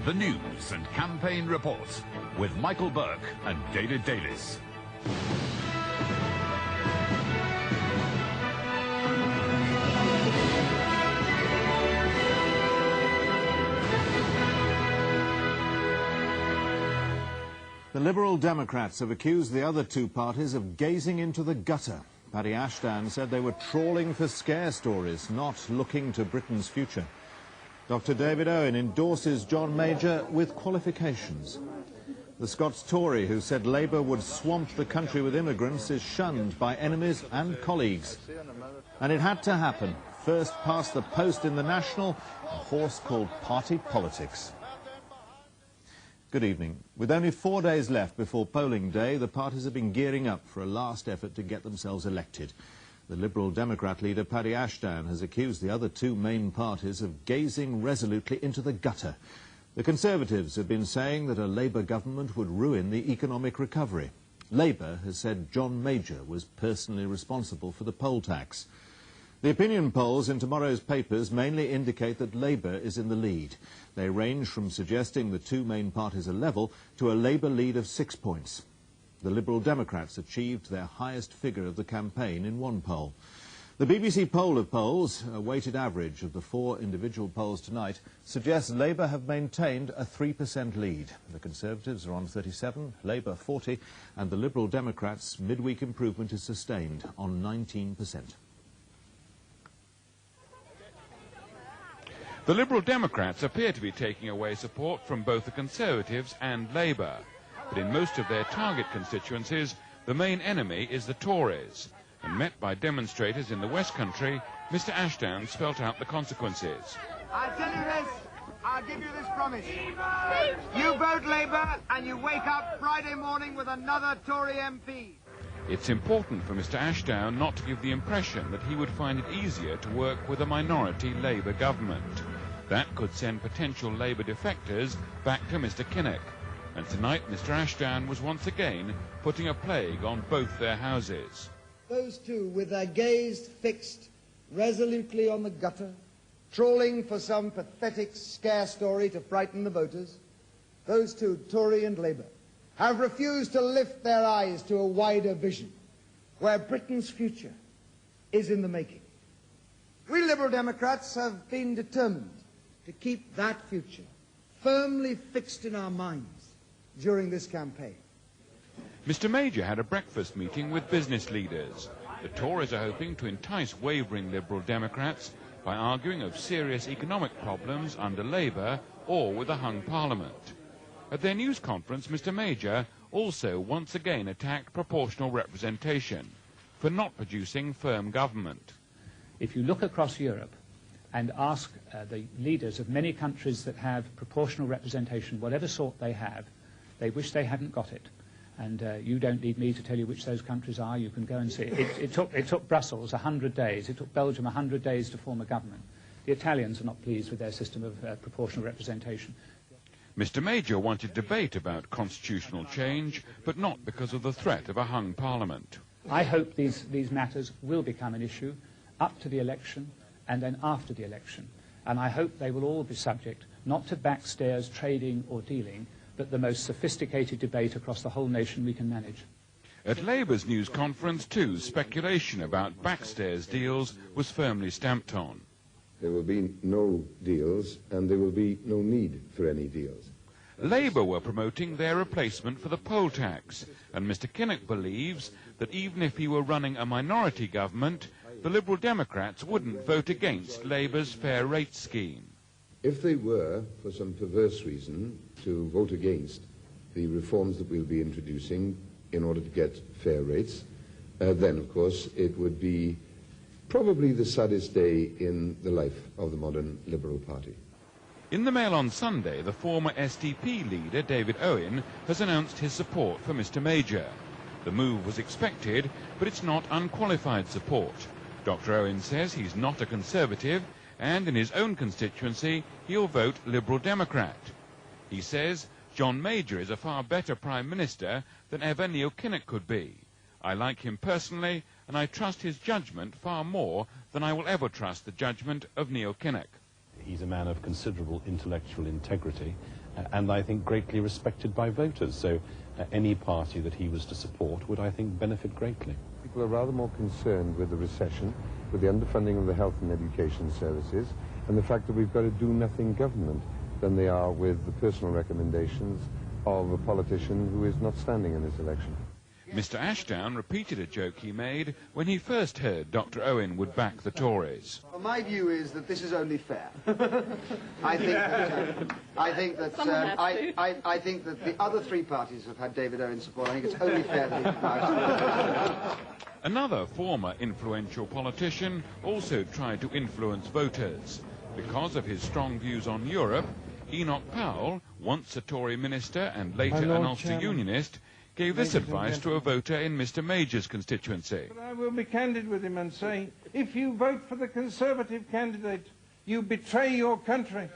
the news and campaign report with Michael Burke and David Davis. The Liberal Democrats have accused the other two parties of gazing into the gutter. Paddy Ashdown said they were trawling for scare stories, not looking to Britain's future. Dr. David Owen endorses John Major with qualifications. The Scots Tory who said Labour would swamp the country with immigrants is shunned by enemies and colleagues. And it had to happen. First past the post in the National, a horse called party politics. Good evening. With only 4 days left before polling day, the parties have been gearing up for a last effort to get themselves elected. The Liberal Democrat leader Paddy Ashdown has accused the other two main parties of gazing resolutely into the gutter. The Conservatives have been saying that a Labour government would ruin the economic recovery. Labour has said John Major was personally responsible for the poll tax. The opinion polls in tomorrow's papers mainly indicate that Labour is in the lead. They range from suggesting the two main parties are level to a Labour lead of 6 points. The Liberal Democrats achieved their highest figure of the campaign in one poll. The BBC poll of polls, a weighted average of the 4 individual polls tonight, suggests Labour have maintained a 3% lead. The Conservatives are on 37, Labour 40, and the Liberal Democrats' midweek improvement is sustained on 19%. The Liberal Democrats appear to be taking away support from both the Conservatives and Labour. But in most of their target constituencies, the main enemy is the Tories. And met by demonstrators in the West Country, Mr Ashdown spelt out the consequences. I'll tell you this, I'll give you this promise. You vote Labour and you wake up Friday morning with another Tory MP. It's important for Mr Ashdown not to give the impression that he would find it easier to work with a minority Labour government. That could send potential Labour defectors back to Mr Kinnock. And tonight Mr Ashdown was once again putting a plague on both their houses. Those two with their gaze fixed resolutely on the gutter, trawling for some pathetic scare story to frighten the voters, those two, Tory and Labour, have refused to lift their eyes to a wider vision where Britain's future is in the making. We Liberal Democrats have been determined to keep that future firmly fixed in our minds during this campaign. Mr Major had a breakfast meeting with business leaders. The Tories are hoping to entice wavering Liberal Democrats by arguing of serious economic problems under Labour or with a hung Parliament. At their news conference, Mr Major also once again attacked proportional representation for not producing firm government. If you look across Europe and ask the leaders of many countries that have proportional representation, whatever sort they have, they wish they hadn't got it. And you don't need me to tell you which those countries are. You can go and see. It took Brussels 100 days. It took Belgium 100 days to form a government. The Italians are not pleased with their system of proportional representation. Mr Major wanted debate about constitutional change, but not because of the threat of a hung Parliament. I hope these matters will become an issue up to the election and then after the election. And I hope they will all be subject not to backstairs trading or dealing, but the most sophisticated debate across the whole nation we can manage. At Labour's news conference, too, speculation about backstairs deals was firmly stamped on. There will be no deals, and there will be no need for any deals. Labour were promoting their replacement for the poll tax, and Mr Kinnock believes that even if he were running a minority government, the Liberal Democrats wouldn't vote against Labour's fair rate scheme. If they were, for some perverse reason, to vote against the reforms that we'll be introducing in order to get fair rates, then, of course, it would be probably the saddest day in the life of the modern Liberal Party. In the Mail on Sunday, the former SDP leader, David Owen, has announced his support for Mr Major. The move was expected, but it's not unqualified support. Dr Owen says he's not a Conservative, and in his own constituency, he'll vote Liberal Democrat. He says John Major is a far better Prime Minister than ever Neil Kinnock could be. I like him personally, and I trust his judgment far more than I will ever trust the judgment of Neil Kinnock. He's a man of considerable intellectual integrity, and I think greatly respected by voters. So any party that he was to support would, I think, benefit greatly. People are rather more concerned with the recession, with the underfunding of the health and education services, and the fact that we've got a do-nothing government than they are with the personal recommendations of a politician who is not standing in this election. Mr Ashdown repeated a joke he made when he first heard Dr Owen would back the Tories. Well, my view is that this is only fair. I think that the other three parties have had David Owen's support. I think it's only fair that he applies. Another former influential politician also tried to influence voters. Because of his strong views on Europe, Enoch Powell, once a Tory minister and later an Ulster Unionist, gave this advice to a voter in Mr Major's constituency. But I will be candid with him and say, if you vote for the Conservative candidate, you betray your country.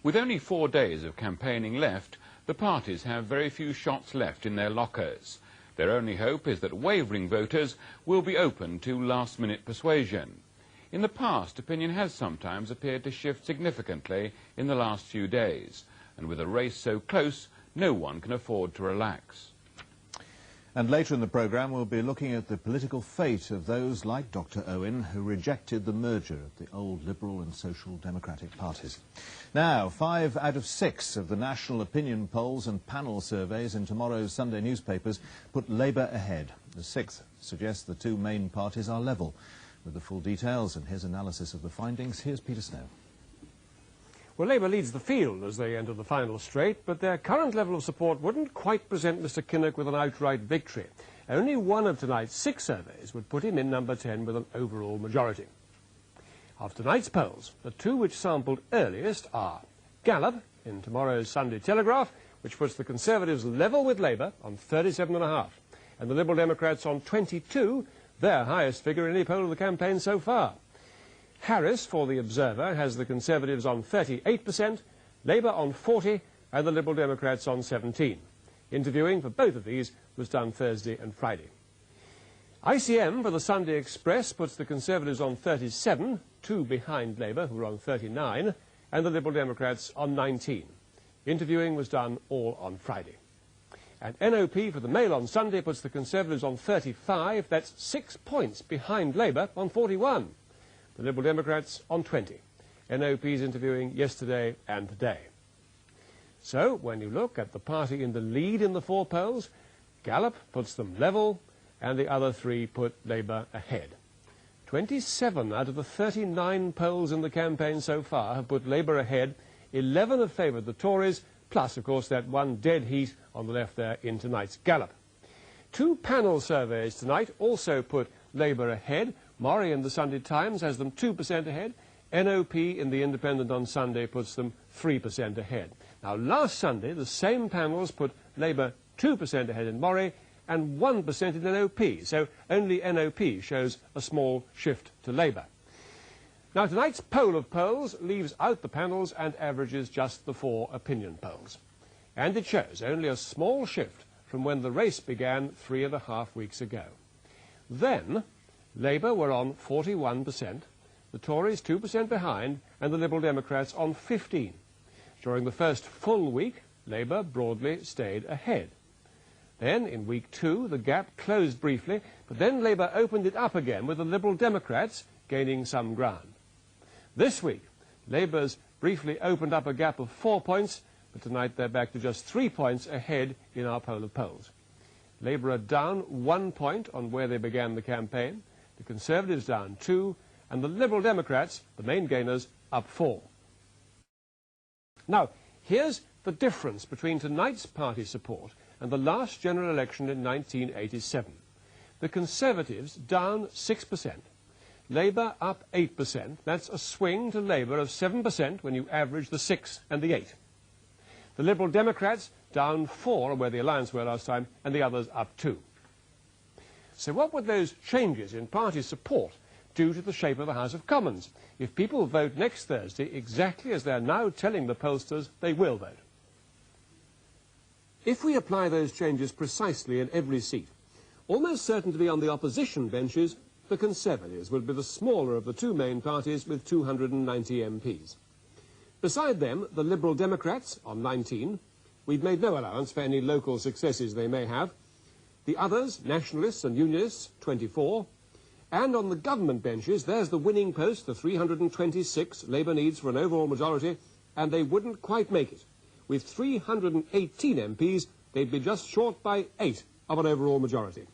With only 4 days of campaigning left, the parties have very few shots left in their lockers. Their only hope is that wavering voters will be open to last-minute persuasion. In the past, opinion has sometimes appeared to shift significantly in the last few days, and with a race so close, no one can afford to relax. And later in the programme, we'll be looking at the political fate of those like Dr Owen who rejected the merger of the old Liberal and Social Democratic parties. Now, 5 out of 6 of the national opinion polls and panel surveys in tomorrow's Sunday newspapers put Labour ahead. The 6th suggests the two main parties are level. With the full details and his analysis of the findings, here's Peter Snow. Well, Labour leads the field as they enter the final straight, but their current level of support wouldn't quite present Mr Kinnock with an outright victory. Only one of tonight's 6 surveys would put him in number 10 with an overall majority. Of tonight's polls, the 2 which sampled earliest are Gallup in tomorrow's Sunday Telegraph, which puts the Conservatives level with Labour on 37.5, and the Liberal Democrats on 22, their highest figure in any poll of the campaign so far. Harris, for the Observer, has the Conservatives on 38%, Labour on 40%, and the Liberal Democrats on 17%. Interviewing for both of these was done Thursday and Friday. ICM for the Sunday Express puts the Conservatives on 37%, 2 behind Labour, who are on 39%, and the Liberal Democrats on 19%. Interviewing was done all on Friday. And NOP for the Mail on Sunday puts the Conservatives on 35%, that's 6 points behind Labour on 41%. The Liberal Democrats on 20. NOP's interviewing yesterday and today. So, when you look at the party in the lead in the 4 polls, Gallup puts them level, and the other 3 put Labour ahead. 27 out of the 39 polls in the campaign so far have put Labour ahead. 11 have favoured the Tories, plus, of course, that one dead heat on the left there in tonight's Gallup. 2 panel surveys tonight also put Labour ahead. Murray in the Sunday Times has them 2% ahead. NOP in the Independent on Sunday puts them 3% ahead. Now, last Sunday, the same panels put Labour 2% ahead in Murray and 1% in NOP, so only NOP shows a small shift to Labour. Now, tonight's poll of polls leaves out the panels and averages just the 4 opinion polls. And it shows only a small shift from when the race began 3.5 weeks ago. Then, Labour were on 41%, the Tories 2% behind, and the Liberal Democrats on 15%. During the first full week, Labour broadly stayed ahead. Then, in week 2, the gap closed briefly, but then Labour opened it up again, with the Liberal Democrats gaining some ground. This week, Labour's briefly opened up a gap of 4 points, but tonight they're back to just 3 points ahead in our poll of polls. Labour are down 1 point on where they began the campaign, the Conservatives down 2, and the Liberal Democrats, the main gainers, up 4. Now, here's the difference between tonight's party support and the last general election in 1987. The Conservatives down 6%, Labour up 8%. That's a swing to Labour of 7% when you average the 6 and the 8. The Liberal Democrats down 4, where the Alliance were last time, and the others up 2. So what would those changes in party support do to the shape of the House of Commons if people vote next Thursday exactly as they're now telling the pollsters they will vote? If we apply those changes precisely in every seat, almost certain to be on the opposition benches, the Conservatives will be the smaller of the 2 main parties with 290 MPs. Beside them, the Liberal Democrats on 19. We've made no allowance for any local successes they may have. The others, Nationalists and Unionists, 24. And on the government benches, there's the winning post, the 326 Labour needs for an overall majority, and they wouldn't quite make it. With 318 MPs, they'd be just short by 8 of an overall majority.